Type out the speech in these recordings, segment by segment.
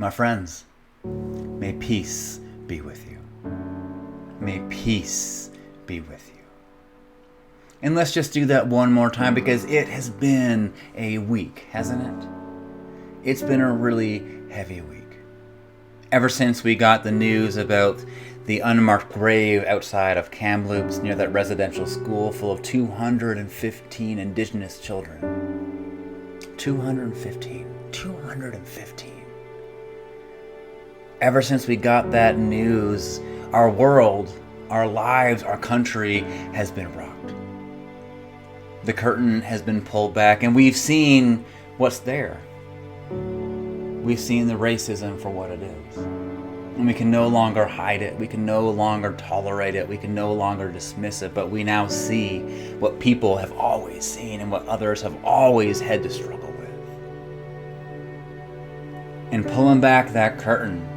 My friends, may peace be with you. May peace be with you. And let's just do that one more time, because it has been a week, hasn't it? It's been a really heavy week. Ever since we got the news about the unmarked grave outside of Kamloops near that residential school full of 215 indigenous children. 215. Ever since we got that news, our world, our lives, our country has been rocked. The curtain has been pulled back, and we've seen what's there. We've seen the racism for what it is. And we can no longer hide it. We can no longer tolerate it. We can no longer dismiss it. But we now see what people have always seen and what others have always had to struggle with. And pulling back that curtain,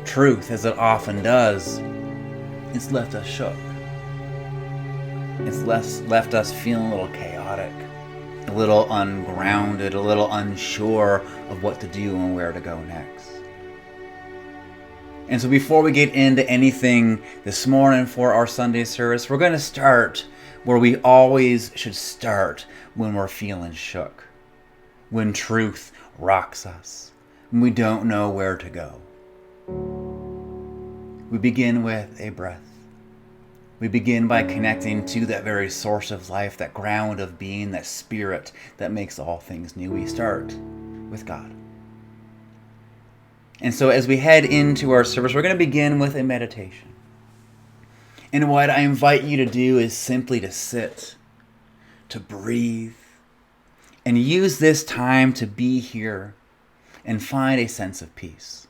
truth, as it often does, it's left us shook. It's left us feeling a little chaotic, a little ungrounded, a little unsure of what to do and where to go next. And so before we get into anything this morning for our Sunday service, we're going to start where we always should start when we're feeling shook, when truth rocks us, when we don't know where to go. We begin with a breath. We begin by connecting to that very source of life, that ground of being, that spirit that makes all things new. We start with God. And so as we head into our service, we're going to begin with a meditation. And what I invite you to do is simply to sit, to breathe, and use this time to be here and find a sense of peace.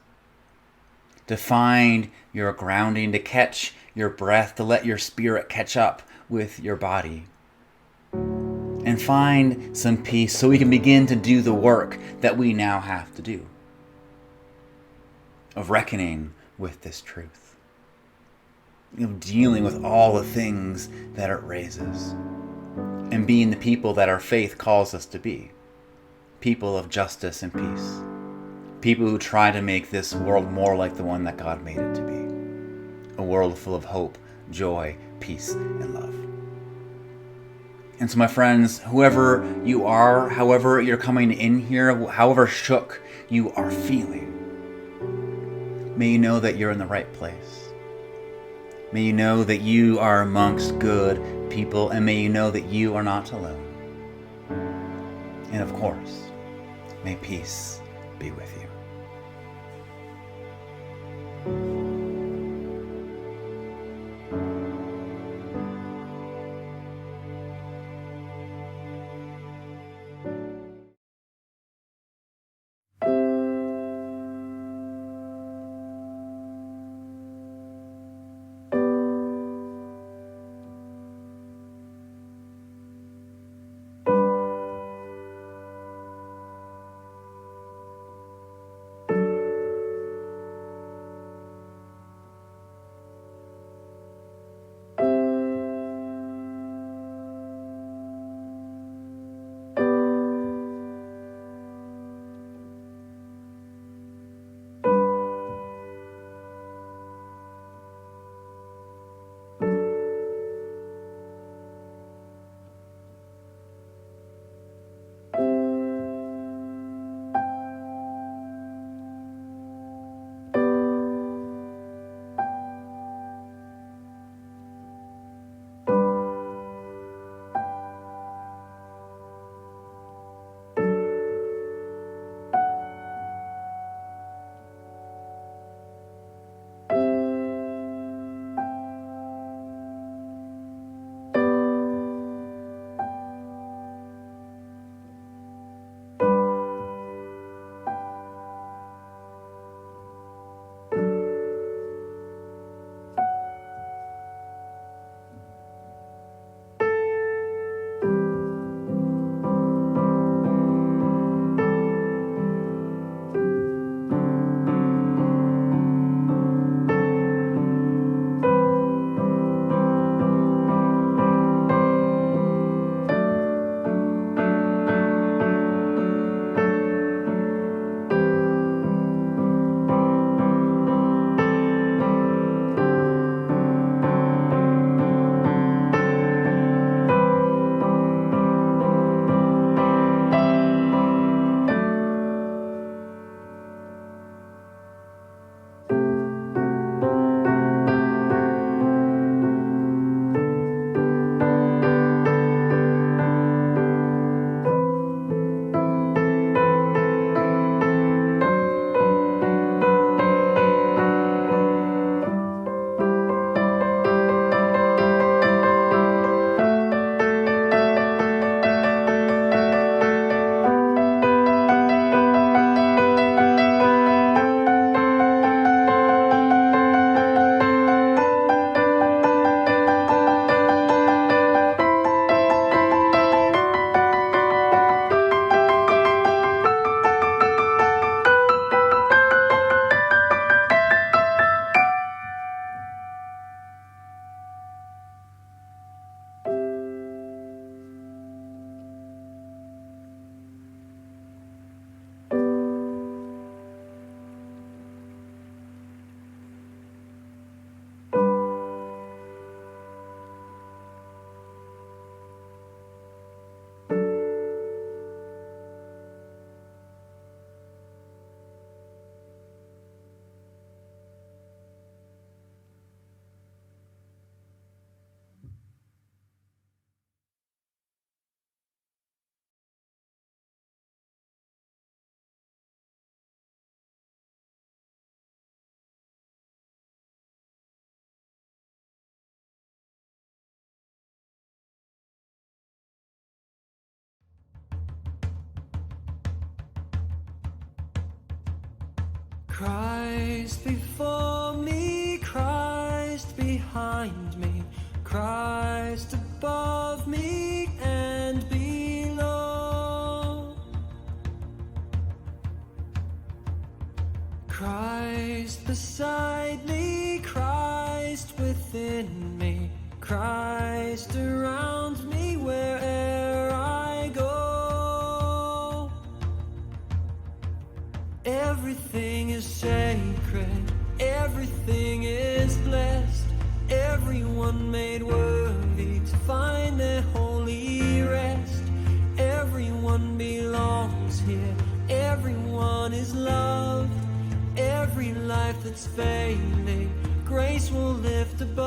To find your grounding, to catch your breath, to let your spirit catch up with your body. And find some peace so we can begin to do the work that we now have to do. Of reckoning with this truth. Of dealing with all the things that it raises. And being the people that our faith calls us to be. People of justice and peace. People who try to make this world more like the one that God made it to be. A world full of hope, joy, peace, and love. And so my friends, whoever you are, however you're coming in here, however shook you are feeling, may you know that you're in the right place. May you know that you are amongst good people, and may you know that you are not alone. And of course, may peace be with you. Christ before me, Christ behind me, Christ above me and below. Christ beside me, Christ within me, Christ around me where'er I go. Everything is sacred, everything is blessed, everyone made worthy to find their holy rest. Everyone belongs here, everyone is loved. Every life that's failing, grace will lift above.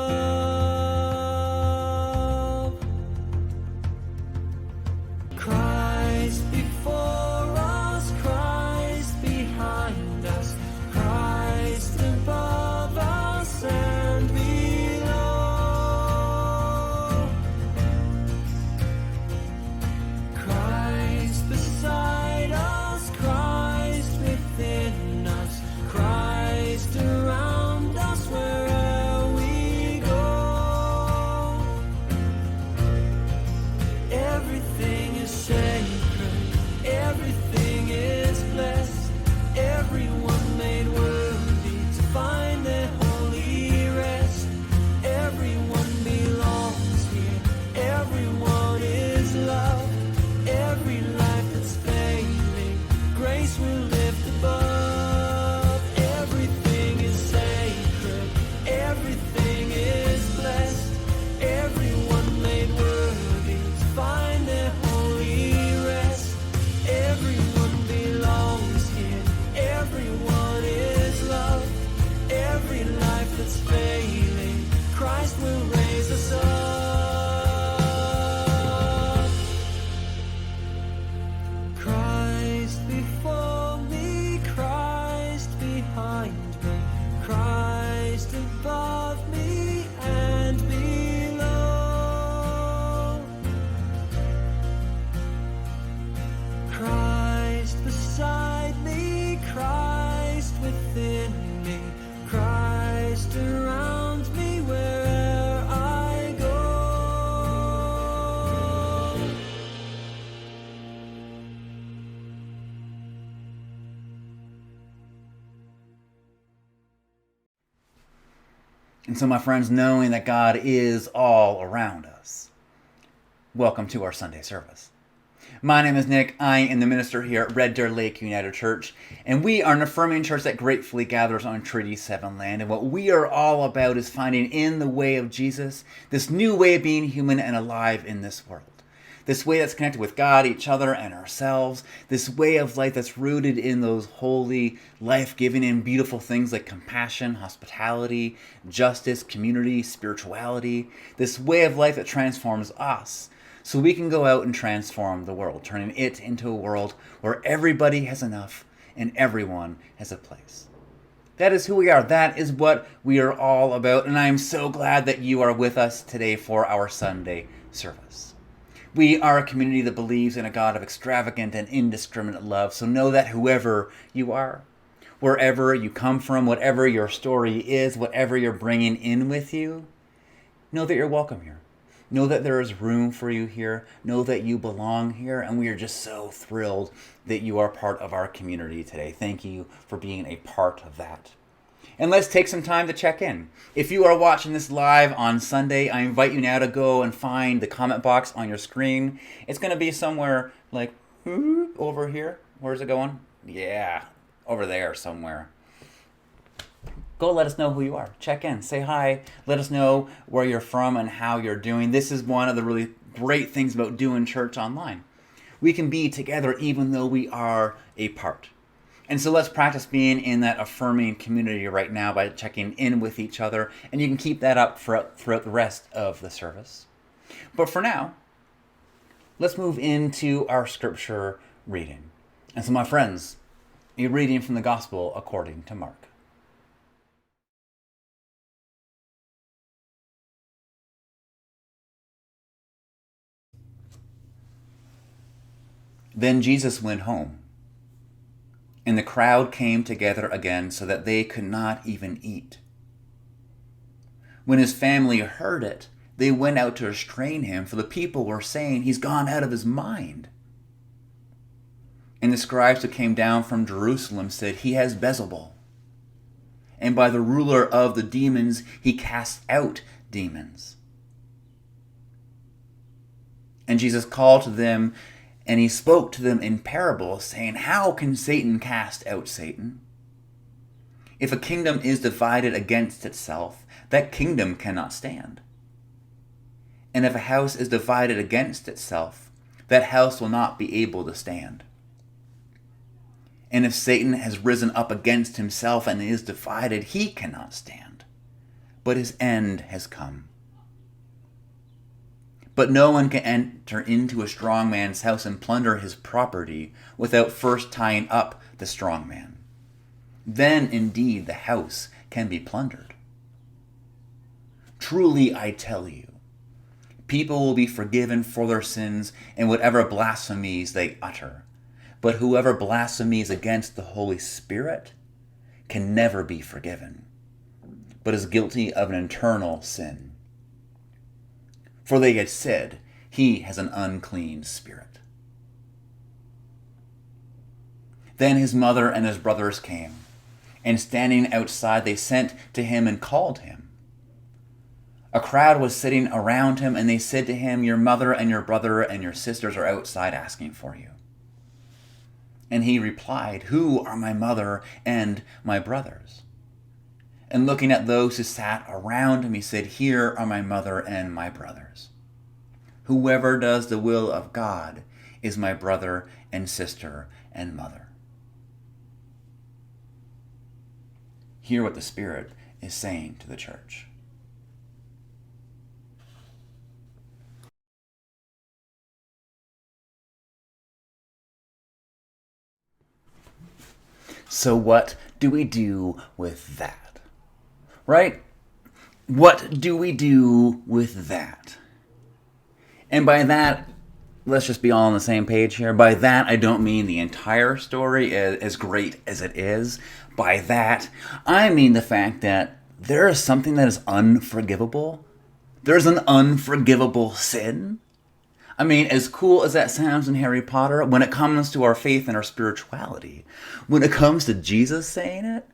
Christ before us, Christ behind us, Christ above us and below. Christ beside us, Christ within us, Christ around us wherever we go. Everything is sacred, everything is blessed, everyone made worthy to find their holy rest. Everyone belongs here, everyone is loved. Every life that's failing, grace will lift above. Everything is sacred, everything is blessed, everyone made worthy to find their holy rest. Everyone belongs here, everyone is loved. Every life that's failing, Christ will raise us up. Christ before me, Christ behind me, Christ above me and below. Christ beside me, Christ within me, Christ around me where'er I go. And so, my friends, knowing that God is all around us, welcome to our Sunday service. My name is Nick. I am the minister here at Red Deer Lake United Church, and we are an affirming church that gratefully gathers on Treaty 7 land. And what we are all about is finding in the way of Jesus this new way of being human and alive in this world. This way that's connected with God, each other, and ourselves. This way of life that's rooted in those holy, life-giving, and beautiful things like compassion, hospitality, justice, community, spirituality. This way of life that transforms us so we can go out and transform the world, turning it into a world where everybody has enough and everyone has a place. That is who we are. That is what we are all about. And I am so glad that you are with us today for our Sunday service. We are a community that believes in a God of extravagant and indiscriminate love. So know that whoever you are, wherever you come from, whatever your story is, whatever you're bringing in with you, know that you're welcome here. Know that there is room for you here. Know that you belong here. And we are just so thrilled that you are part of our community today. Thank you for being a part of that. And let's take some time to check in. If you are watching this live on Sunday, I invite you now to go and find the comment box on your screen. It's going to be somewhere like over here. Where's it going? Yeah, over there somewhere. Go let us know who you are. Check in. Say hi. Let us know where you're from and how you're doing. This is one of the really great things about doing church online. We can be together even though we are apart. And so let's practice being in that affirming community right now by checking in with each other. And you can keep that up throughout the rest of the service. But for now, let's move into our scripture reading. And so, my friends, a reading from the Gospel according to Mark. Then Jesus went home. And the crowd came together again so that they could not even eat. When his family heard it, they went out to restrain him, for the people were saying, he's gone out of his mind. And the scribes who came down from Jerusalem said, he has Beelzebul, and by the ruler of the demons he casts out demons. And Jesus called to them, and he spoke to them in parables, saying, how can Satan cast out Satan? If a kingdom is divided against itself, that kingdom cannot stand. And if a house is divided against itself, that house will not be able to stand. And if Satan has risen up against himself and is divided, he cannot stand, but his end has come. But no one can enter into a strong man's house and plunder his property without first tying up the strong man. Then indeed the house can be plundered. Truly I tell you, people will be forgiven for their sins and whatever blasphemies they utter. But whoever blasphemies against the Holy Spirit can never be forgiven, but is guilty of an eternal sin. For they had said, he has an unclean spirit. Then his mother and his brothers came, and standing outside they sent to him and called him. A crowd was sitting around him, and they said to him, your mother and your brother and your sisters are outside asking for you. And he replied, who are my mother and my brothers? And looking at those who sat around him, he said, here are my mother and my brothers. Whoever does the will of God is my brother and sister and mother. Hear what the Spirit is saying to the church. So what do we do with that? Right? What do we do with that? And by that, let's just be all on the same page here. By that, I don't mean the entire story, as great as it is. By that, I mean the fact that there is something that is unforgivable. There's an unforgivable sin. I mean, as cool as that sounds in Harry Potter, when it comes to our faith and our spirituality, when it comes to Jesus saying it,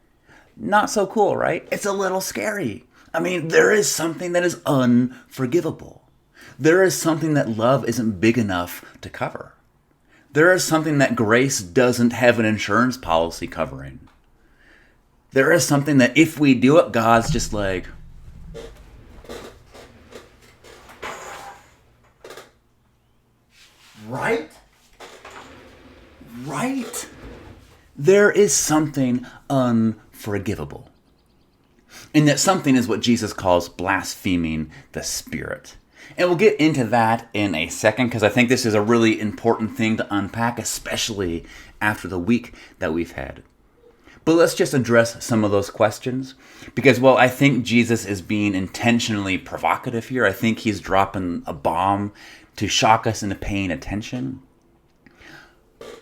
not so cool, right? It's a little scary. I mean, there is something that is unforgivable. There is something that love isn't big enough to cover. There is something that grace doesn't have an insurance policy covering. There is something that if we do it, God's just like, right? Right? There is something unforgivable. And that something is what Jesus calls blaspheming the Spirit. And we'll get into that in a second, because I think this is a really important thing to unpack, especially after the week that we've had. But let's just address some of those questions, because, well, I think Jesus is being intentionally provocative here. I think he's dropping a bomb to shock us into paying attention.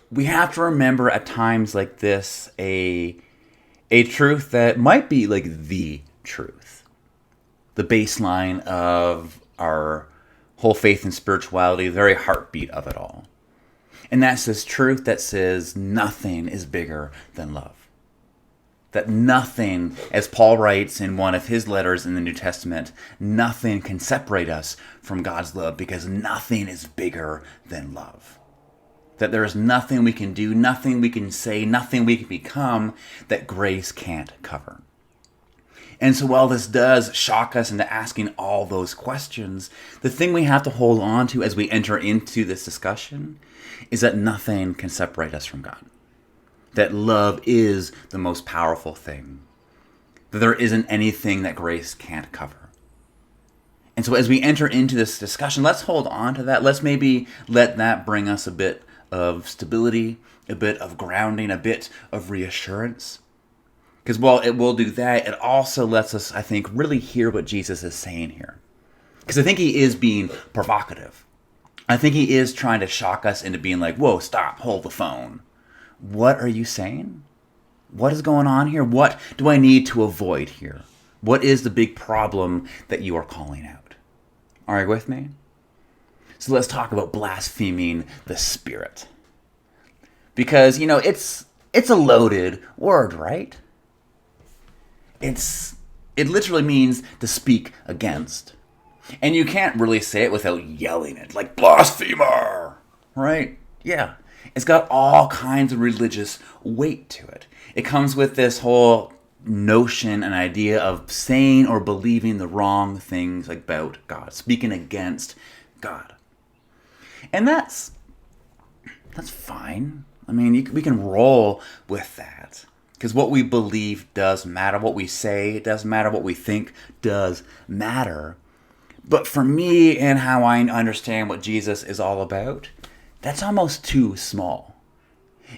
We have to remember at times like this a truth that might be like the truth, the baseline of our whole faith and spirituality, the very heartbeat of it all. And that's this truth that says nothing is bigger than love. That nothing, as Paul writes in one of his letters in the New Testament, nothing can separate us from God's love, because nothing is bigger than love. That there is nothing we can do, nothing we can say, nothing we can become that grace can't cover. And so while this does shock us into asking all those questions, the thing we have to hold on to as we enter into this discussion is that nothing can separate us from God. That love is the most powerful thing. That there isn't anything that grace can't cover. And so as we enter into this discussion, let's hold on to that. Let's maybe let that bring us a bit of stability, a bit of grounding, a bit of reassurance. Because while it will do that, it also lets us, I think, really hear what Jesus is saying here. Because I think he is being provocative. I think he is trying to shock us into being like, whoa, stop, hold the phone. what are you saying? What is going on here? What do I need to avoid here? What is the big problem that you are calling out? Are you with me? So let's talk about blaspheming the Spirit. Because, it's a loaded word, right? It literally means to speak against. And you can't really say it without yelling it, like blasphemer, right? Yeah. It's got all kinds of religious weight to it. It comes with this whole notion and idea of saying or believing the wrong things about God, speaking against God. And that's fine. I mean, we can roll with that. Because what we believe does matter. What we say does matter. What we think does matter. But for me and how I understand what Jesus is all about, that's almost too small.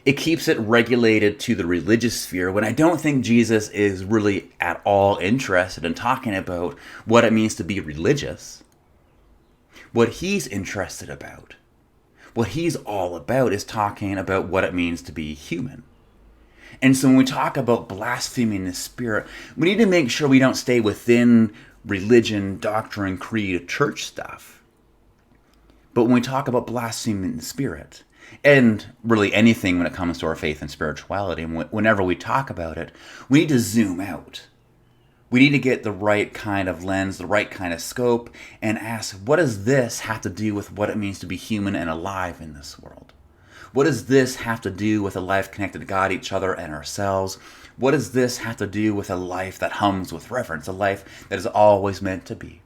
It keeps it regulated to the religious sphere when I don't think Jesus is really at all interested in talking about what it means to be religious. What he's interested about, what he's all about, is talking about what it means to be human. And so when we talk about blaspheming the Spirit, we need to make sure we don't stay within religion, doctrine, creed, church stuff. But when we talk about blaspheming the Spirit, and really anything when it comes to our faith and spirituality, and whenever we talk about it, we need to zoom out. We need to get the right kind of lens, the right kind of scope, and ask, what does this have to do with what it means to be human and alive in this world? What does this have to do with a life connected to God, each other, and ourselves? What does this have to do with a life that hums with reverence, a life that is always meant to be?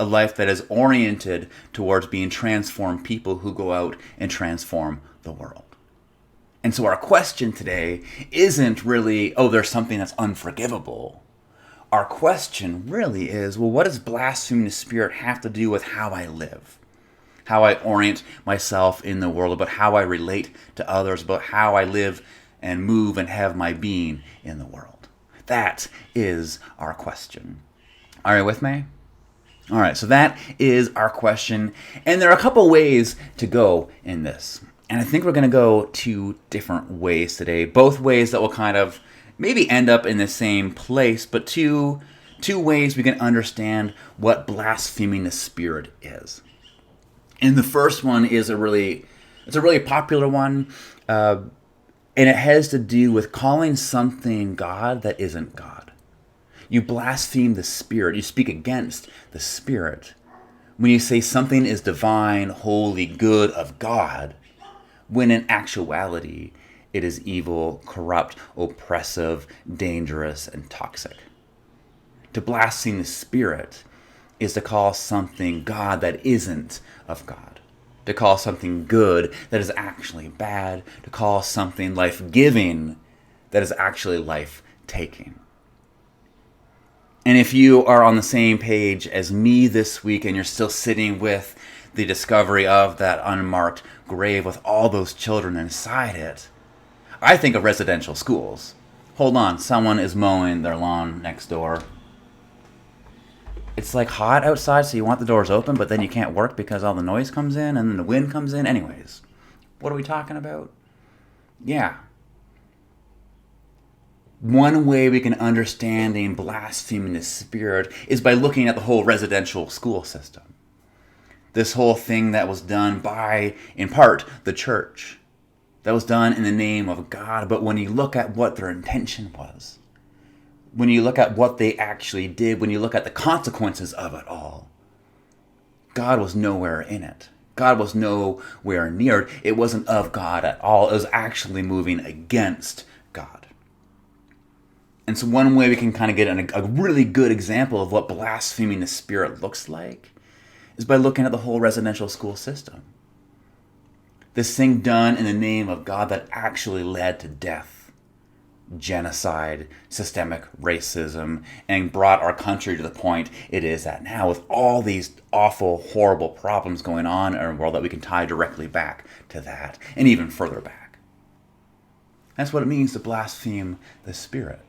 A life that is oriented towards being transformed people who go out and transform the world. And so our question today isn't really, there's something that's unforgivable. Our question really is, what does blaspheming the Spirit have to do with how I live? How I orient myself in the world, about how I relate to others, about how I live and move and have my being in the world. That is our question. Are you with me? All right, so that is our question. And there are a couple ways to go in this. And I think we're going to go two different ways today. Both ways that will kind of maybe end up in the same place, but two ways we can understand what blaspheming the Spirit is. And the first one is a really popular one, and it has to do with calling something God that isn't God. You blaspheme the Spirit. You speak against the Spirit when you say something is divine, holy, good, of God, when in actuality it is evil, corrupt, oppressive, dangerous, and toxic. To blaspheme the Spirit is to call something God that isn't of God. To call something good that is actually bad. To call something life-giving that is actually life-taking. And if you are on the same page as me this week and you're still sitting with the discovery of that unmarked grave with all those children inside it, I think of residential schools. Hold on, someone is mowing their lawn next door. It's like hot outside, so you want the doors open, but then you can't work because all the noise comes in and then the wind comes in. Anyways, what are we talking about? Yeah. One way we can understanding blaspheming the Spirit is by looking at the whole residential school system. This whole thing that was done by, in part, the church. That was done in the name of God, but when you look at what their intention was, when you look at what they actually did, when you look at the consequences of it all, God was nowhere in it. God was nowhere near it. It wasn't of God at all. It was actually moving against God. And so one way we can kind of get a really good example of what blaspheming the Spirit looks like is by looking at the whole residential school system. This thing done in the name of God that actually led to death, genocide, systemic racism, and brought our country to the point it is at now with all these awful, horrible problems going on in our world that we can tie directly back to that and even further back. That's what it means to blaspheme the Spirit.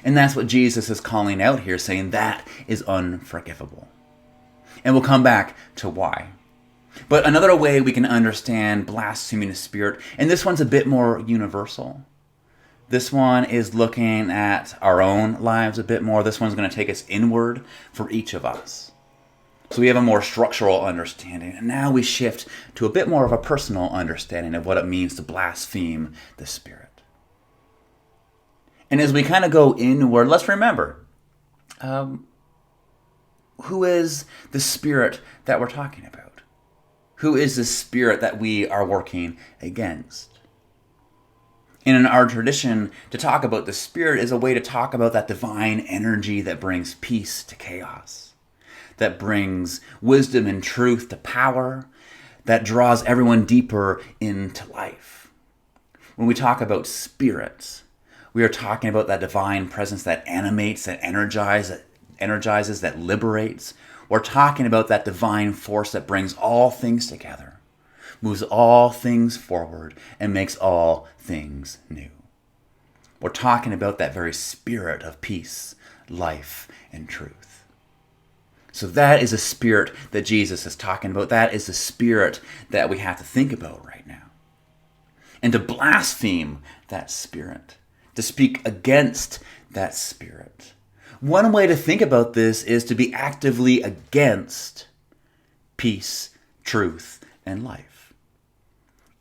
And that's what Jesus is calling out here, saying that is unforgivable. And we'll come back to why. But another way we can understand blaspheming the Spirit, and this one's a bit more universal. This one is looking at our own lives a bit more. This one's going to take us inward for each of us. So we have a more structural understanding. And now we shift to a bit more of a personal understanding of what it means to blaspheme the Spirit. And as we kind of go inward, let's remember, who is the Spirit that we're talking about? Who is the Spirit that we are working against? And in our tradition, to talk about the Spirit is a way to talk about that divine energy that brings peace to chaos, that brings wisdom and truth to power, that draws everyone deeper into life. When we talk about spirits, we are talking about that divine presence that animates, that energizes, that liberates. We're talking about that divine force that brings all things together, moves all things forward, and makes all things new. We're talking about that very spirit of peace, life, and truth. So that is a spirit that Jesus is talking about. That is the spirit that we have to think about right now. And to blaspheme that spirit, to speak against that spirit. One way to think about this is to be actively against peace, truth, and life.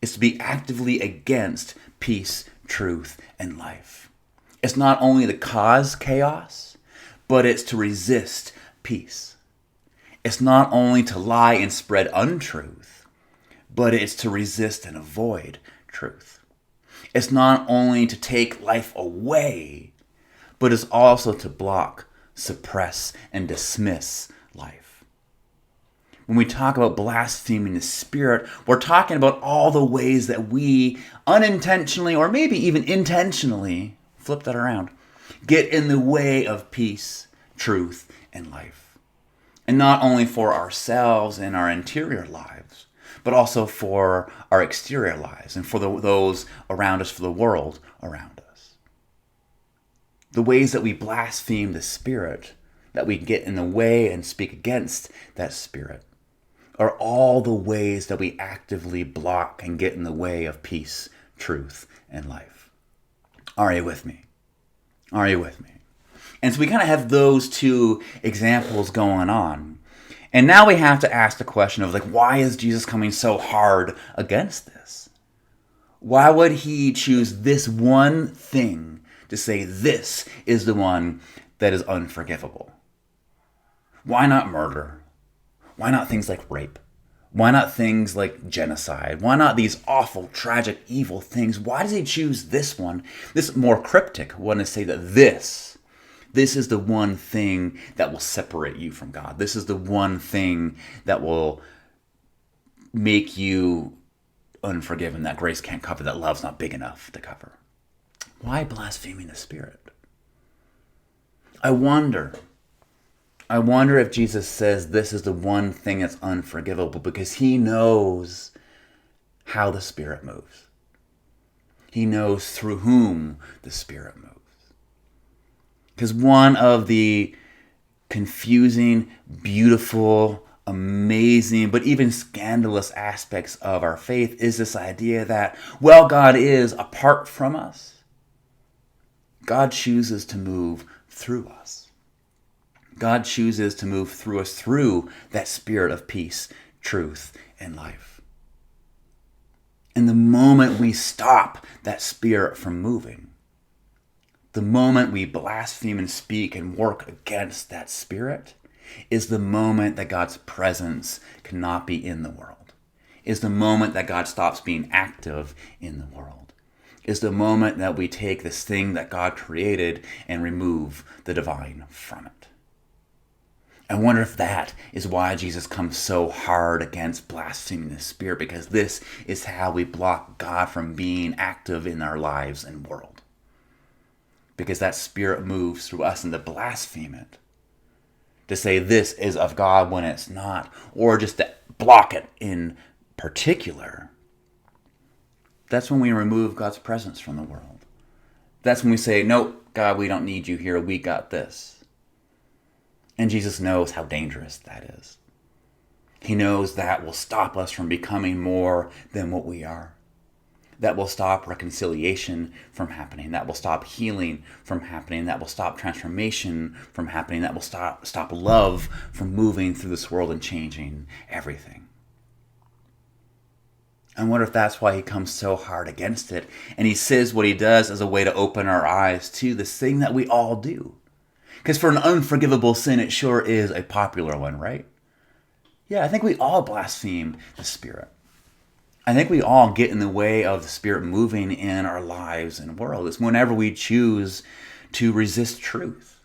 It's to be actively against peace, truth, and life. It's not only to cause chaos, but it's to resist peace. It's not only to lie and spread untruth, but it's to resist and avoid truth. It's not only to take life away, but it's also to block, suppress, and dismiss life. When we talk about blaspheming the Spirit, we're talking about all the ways that we unintentionally, or maybe even intentionally, flip that around, get in the way of peace, truth, and life. And not only for ourselves and our interior lives, but also for our exterior lives and for those around us, for the world around us. The ways that we blaspheme the Spirit, that we get in the way and speak against that Spirit, are all the ways that we actively block and get in the way of peace, truth, and life. Are you with me? Are you with me? And so we kind of have those two examples going on. And now we have to ask the question of, why is Jesus coming so hard against this? Why would he choose this one thing to say this is the one that is unforgivable? Why not murder? Why not things like rape? Why not things like genocide? Why not these awful, tragic, evil things? Why does he choose this one, this more cryptic one, to say that this is the one thing that will separate you from God? This is the one thing that will make you unforgiven, that grace can't cover, that love's not big enough to cover. Why blaspheming the Spirit? I wonder if Jesus says this is the one thing that's unforgivable because he knows how the Spirit moves. He knows through whom the Spirit moves. Because one of the confusing, beautiful, amazing, but even scandalous aspects of our faith is this idea that, while God is apart from us, God chooses to move through us. God chooses to move through us through that spirit of peace, truth, and life. And the moment we stop that spirit from moving, the moment we blaspheme and speak and work against that spirit, is the moment that God's presence cannot be in the world. Is the moment that God stops being active in the world. Is the moment that we take this thing that God created and remove the divine from it. I wonder if that is why Jesus comes so hard against blaspheming the Spirit, because this is how we block God from being active in our lives and world. Because that Spirit moves through us, and to blaspheme it, to say this is of God when it's not, or just to block it in particular, that's when we remove God's presence from the world. That's when we say, nope, God, we don't need you here, we got this. And Jesus knows how dangerous that is. He knows that will stop us from becoming more than what we are. That will stop reconciliation from happening. That will stop healing from happening. That will stop transformation from happening. That will stop love from moving through this world and changing everything. I wonder if that's why he comes so hard against it. And he says what he does as a way to open our eyes to this thing that we all do. Because for an unforgivable sin, it sure is a popular one, right? Yeah, I think we all blaspheme the Spirit. I think we all get in the way of the Spirit moving in our lives and world. It's whenever we choose to resist truth.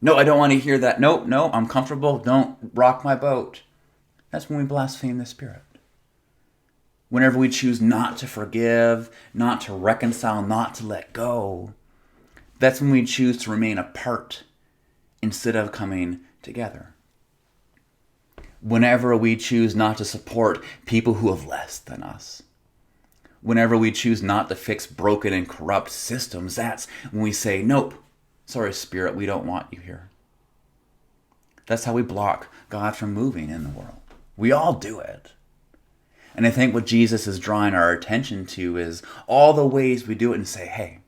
No, I don't want to hear that. No, I'm comfortable. Don't rock my boat. That's when we blaspheme the Spirit. Whenever we choose not to forgive, not to reconcile, not to let go, that's when we choose to remain apart instead of coming together. Whenever we choose not to support people who have less than us. Whenever we choose not to fix broken and corrupt systems, that's when we say, nope, sorry, Spirit, we don't want you here. That's how we block God from moving in the world. We all do it. And I think what Jesus is drawing our attention to is all the ways we do it and say, hey,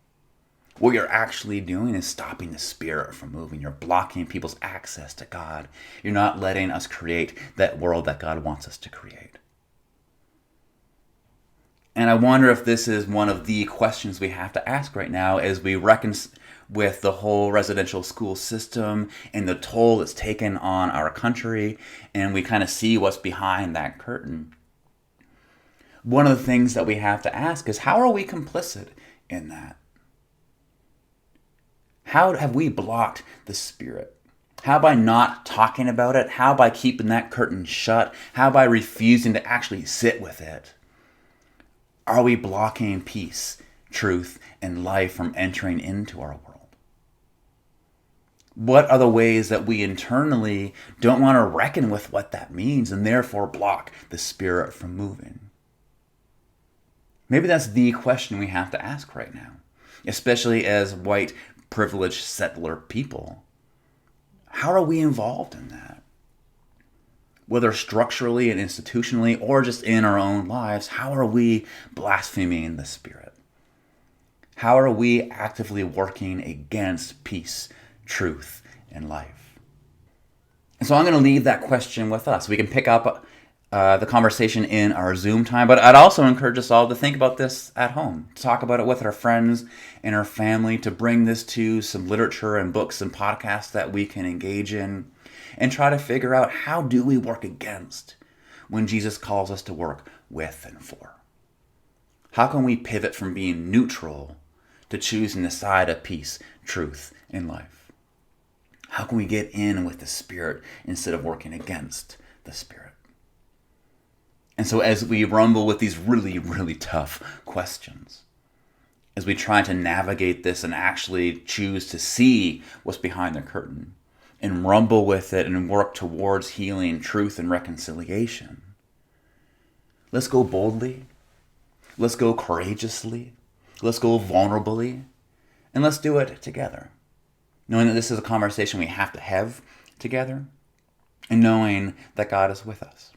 what you're actually doing is stopping the Spirit from moving. You're blocking people's access to God. You're not letting us create that world that God wants us to create. And I wonder if this is one of the questions we have to ask right now as we reckon with the whole residential school system and the toll it's taken on our country, and we kind of see what's behind that curtain. One of the things that we have to ask is, how are we complicit in that? How have we blocked the Spirit? How by not talking about it? How by keeping that curtain shut? How by refusing to actually sit with it? Are we blocking peace, truth, and life from entering into our world? What are the ways that we internally don't want to reckon with what that means and therefore block the Spirit from moving? Maybe that's the question we have to ask right now, especially as white, privileged settler people. How are we involved in that? Whether structurally and institutionally or just in our own lives, how are we blaspheming the Spirit? How are we actively working against peace, truth, and life? And so I'm going to leave that question with us. We can pick up the conversation in our Zoom time, but I'd also encourage us all to think about this at home, to talk about it with our friends and our family, to bring this to some literature and books and podcasts that we can engage in, and try to figure out, how do we work against when Jesus calls us to work with and for? How can we pivot from being neutral to choosing the side of peace, truth, and life? How can we get in with the Spirit instead of working against the Spirit? And so as we rumble with these really, really tough questions, as we try to navigate this and actually choose to see what's behind the curtain and rumble with it and work towards healing, truth, and reconciliation, let's go boldly, let's go courageously, let's go vulnerably, and let's do it together. Knowing that this is a conversation we have to have together, and knowing that God is with us.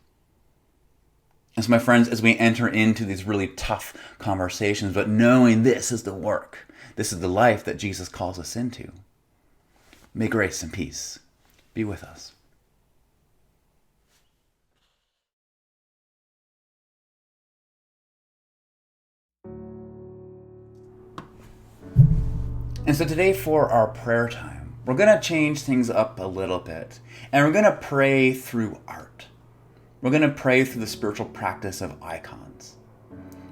And so, my friends, as we enter into these really tough conversations, but knowing this is the work, this is the life that Jesus calls us into, may grace and peace be with us. And so today for our prayer time, we're going to change things up a little bit, and we're going to pray through art. We're going to pray through the spiritual practice of icons.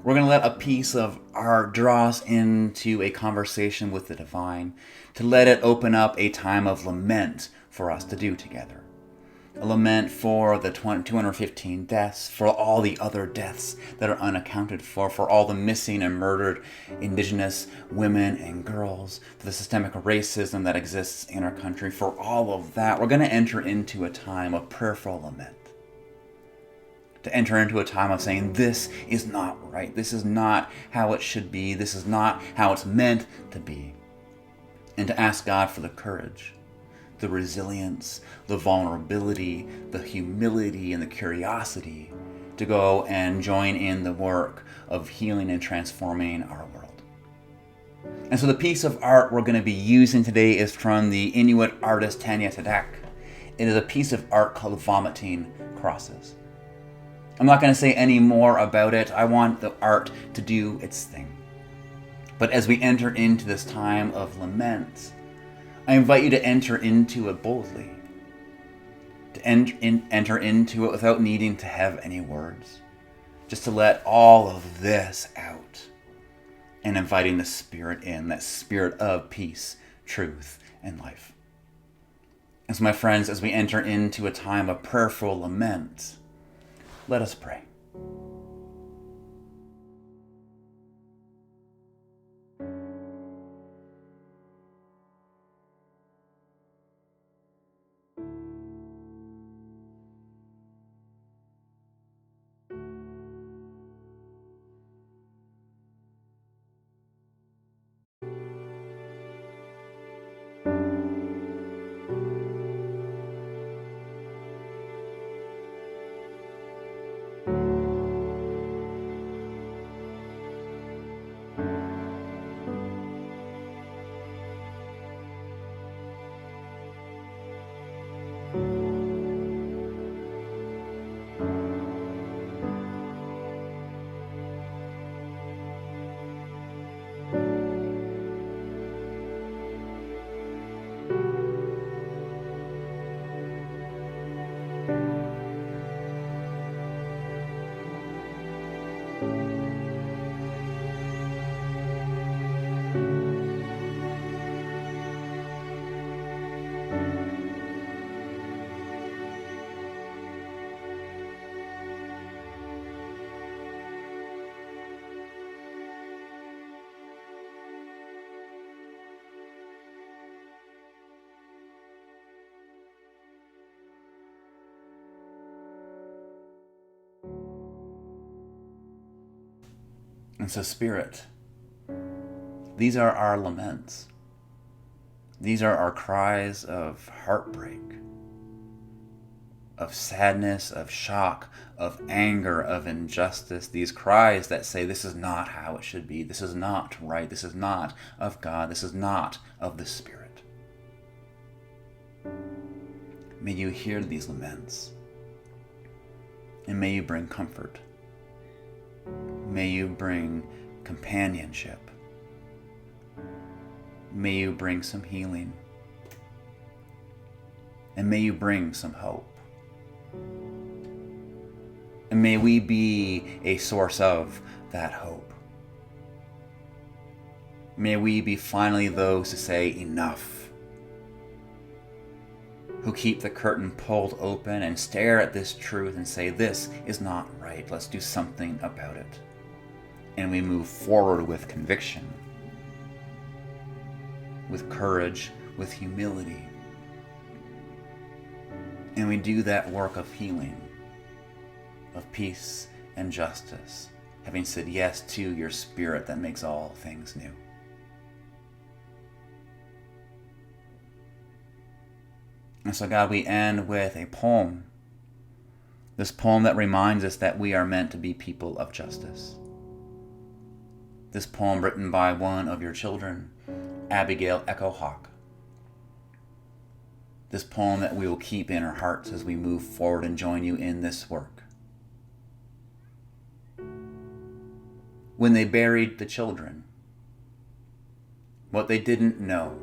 We're going to let a piece of art draw us into a conversation with the divine, to let it open up a time of lament for us to do together. A lament for the 215 deaths, for all the other deaths that are unaccounted for all the missing and murdered indigenous women and girls, for the systemic racism that exists in our country, for all of that. We're going to enter into a time of prayerful lament. To enter into a time of saying, this is not right. This is not how it should be. This is not how it's meant to be. And to ask God for the courage the resilience, the vulnerability, the humility, and the curiosity to go and join in the work of healing and transforming our world. And so the piece of art we're going to be using today is from the Inuit artist Tanya Taqaq. It is a piece of art called Vomiting Crosses. I'm not going to say any more about it. I want the art to do its thing. But as we enter into this time of lament, I invite you to enter into it boldly, to enter into it without needing to have any words, just to let all of this out and inviting the Spirit in, that spirit of peace, truth, and life. And so, my friends, as we enter into a time of prayerful lament, let us pray. And so, Spirit, these are our laments. These are our cries of heartbreak, of sadness, of shock, of anger, of injustice. These cries that say, this is not how it should be. This is not right. This is not of God. This is not of the Spirit. May you hear these laments, and may you bring comfort. May you bring companionship. May you bring some healing. And may you bring some hope. And may we be a source of that hope. May we be finally those to say enough, who keep the curtain pulled open and stare at this truth and say, this is not right. Let's do something about it. And we move forward with conviction, with courage, with humility. And we do that work of healing, of peace and justice, having said yes to your Spirit that makes all things new. And so, God, we end with a poem. This poem that reminds us that we are meant to be people of justice. This poem written by one of your children, Abigail Echo Hawk. This poem that we will keep in our hearts as we move forward and join you in this work. When they buried the children, what they didn't know,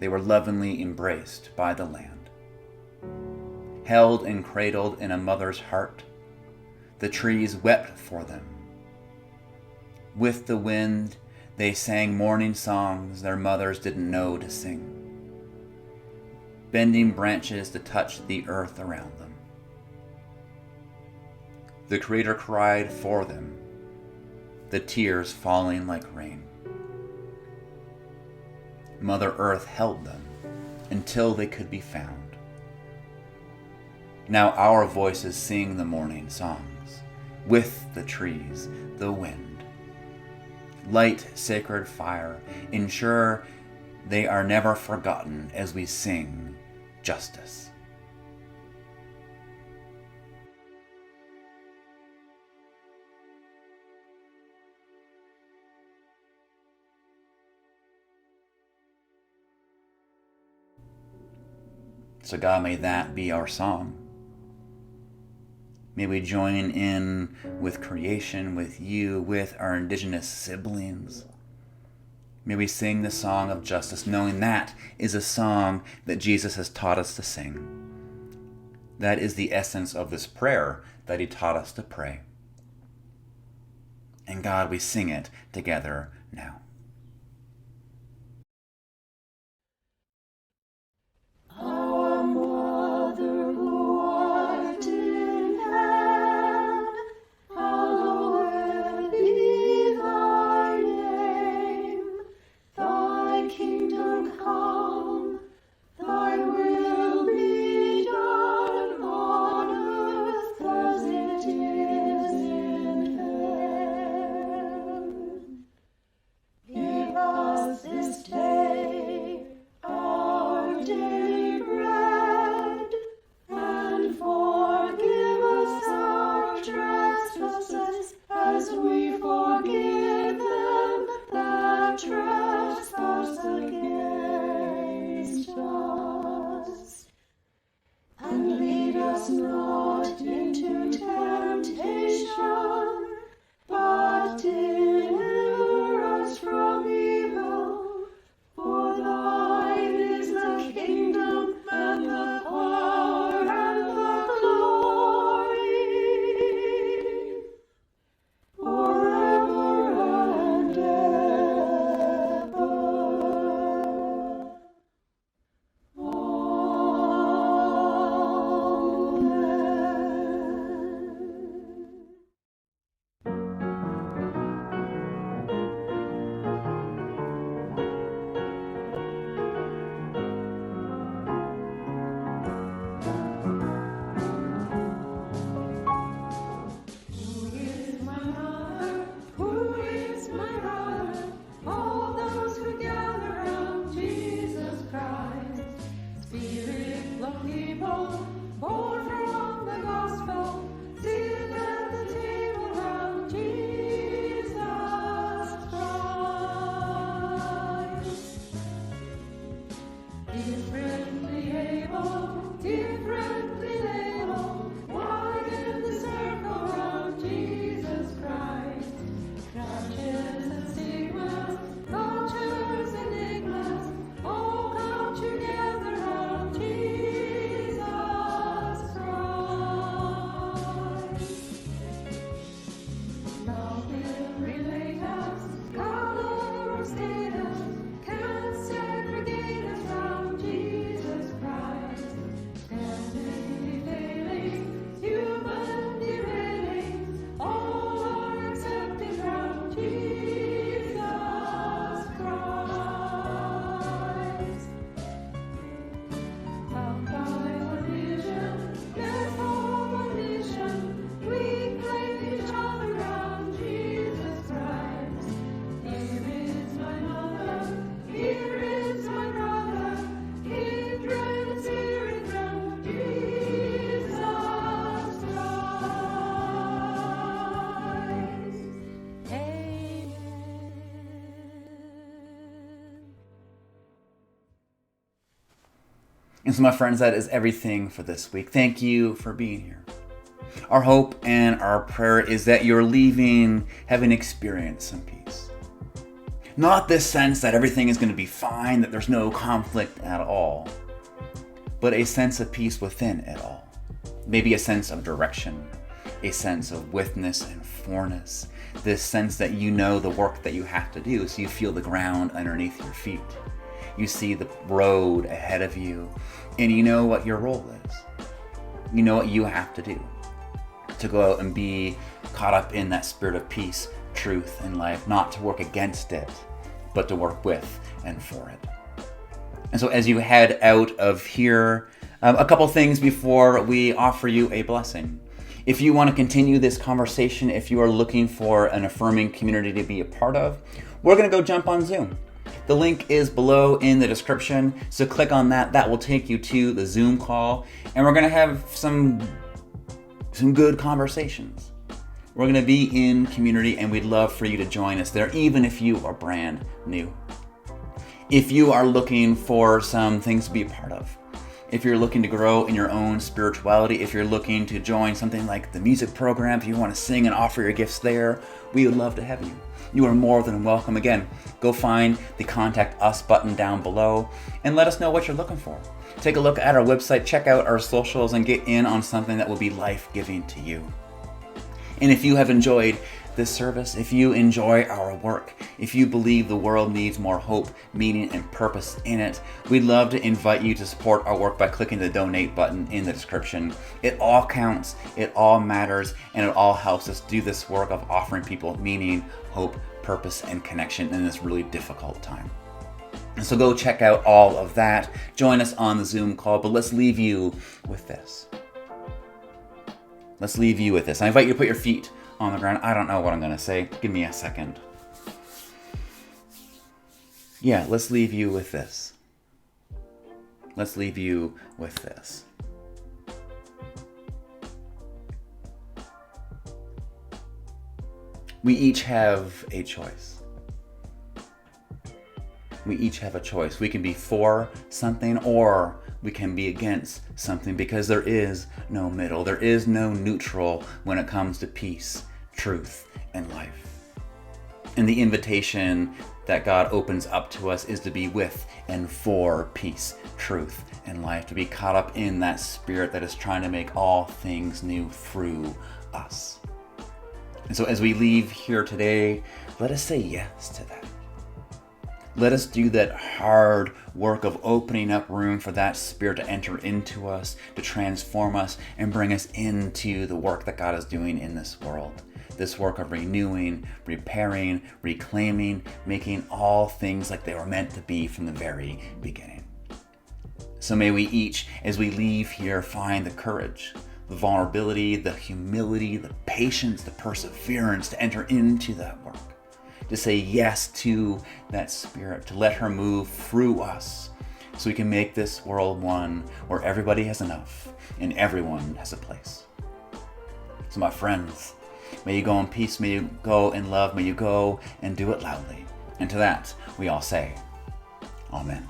they were lovingly embraced by the land. Held and cradled in a mother's heart, the trees wept for them. With the wind, they sang mourning songs their mothers didn't know to sing, bending branches to touch the earth around them. The Creator cried for them, the tears falling like rain. Mother Earth held them until they could be found. Now our voices sing the morning songs, with the trees, the wind. Light sacred fire, ensure They are never forgotten as we sing justice. So God, may that be our song. May we join in with creation, with you, with our indigenous siblings. May we sing the song of justice, knowing that is a song that Jesus has taught us to sing. That is the essence of this prayer that he taught us to pray. And God, we sing it together now. And so, my friends, that is everything for this week. Thank you for being here. Our hope and our prayer is that you're leaving having experienced some peace. Not this sense that everything is going to be fine, that there's no conflict at all, but a sense of peace within it all. Maybe a sense of direction, a sense of witness and forness, this sense that you know the work that you have to do, so you feel the ground underneath your feet. You see the road ahead of you, and you know what your role is. You know what you have to do to go out and be caught up in that spirit of peace, truth, and life, not to work against it, but to work with and for it. And so as you head out of here, a couple things before we offer you a blessing. If you want to continue this conversation, if you are looking for an affirming community to be a part of, we're going to go jump on Zoom. The link is below in the description, so click on that. That will take you to the Zoom call, and we're going to have some good conversations. We're going to be in community, and we'd love for you to join us there, even if you are brand new. If you are looking for some things to be a part of, if you're looking to grow in your own spirituality, if you're looking to join something like the music program, if you want to sing and offer your gifts there, we would love to have you. You are more than welcome. Again, go find the Contact Us button down below and let us know what you're looking for. Take a look at our website, check out our socials, and get in on something that will be life-giving to you. And if you have enjoyed this service, if you enjoy our work, if you believe the world needs more hope, meaning, and purpose in it, we'd love to invite you to support our work by clicking the donate button in the description. It all counts, it all matters, and it all helps us do this work of offering people meaning, hope, purpose, and connection in this really difficult time. And so go check out all of that. Join us on the Zoom call, but let's leave you with this. Let's leave you with this. I invite you to put your feet on the ground. I don't know what I'm going to say. Give me a second. Yeah, let's leave you with this. Let's leave you with this. We each have a choice. We each have a choice. We can be for something or we can be against something, because there is no middle. There is no neutral when it comes to peace, truth, and life. And the invitation that God opens up to us is to be with and for peace, truth, and life, to be caught up in that spirit that is trying to make all things new through us. And so as we leave here today, let us say yes to that. Let us do that hard work of opening up room for that spirit to enter into us, to transform us, and bring us into the work that God is doing in this world. This work of renewing, repairing, reclaiming, making all things like they were meant to be from the very beginning. So may we each, as we leave here, find the courage, the vulnerability, the humility, the patience, the perseverance to enter into that work. To say yes to that spirit, to let her move through us so we can make this world one where everybody has enough and everyone has a place. So my friends, may you go in peace, may you go in love, may you go and do it loudly. And to that, we all say, Amen.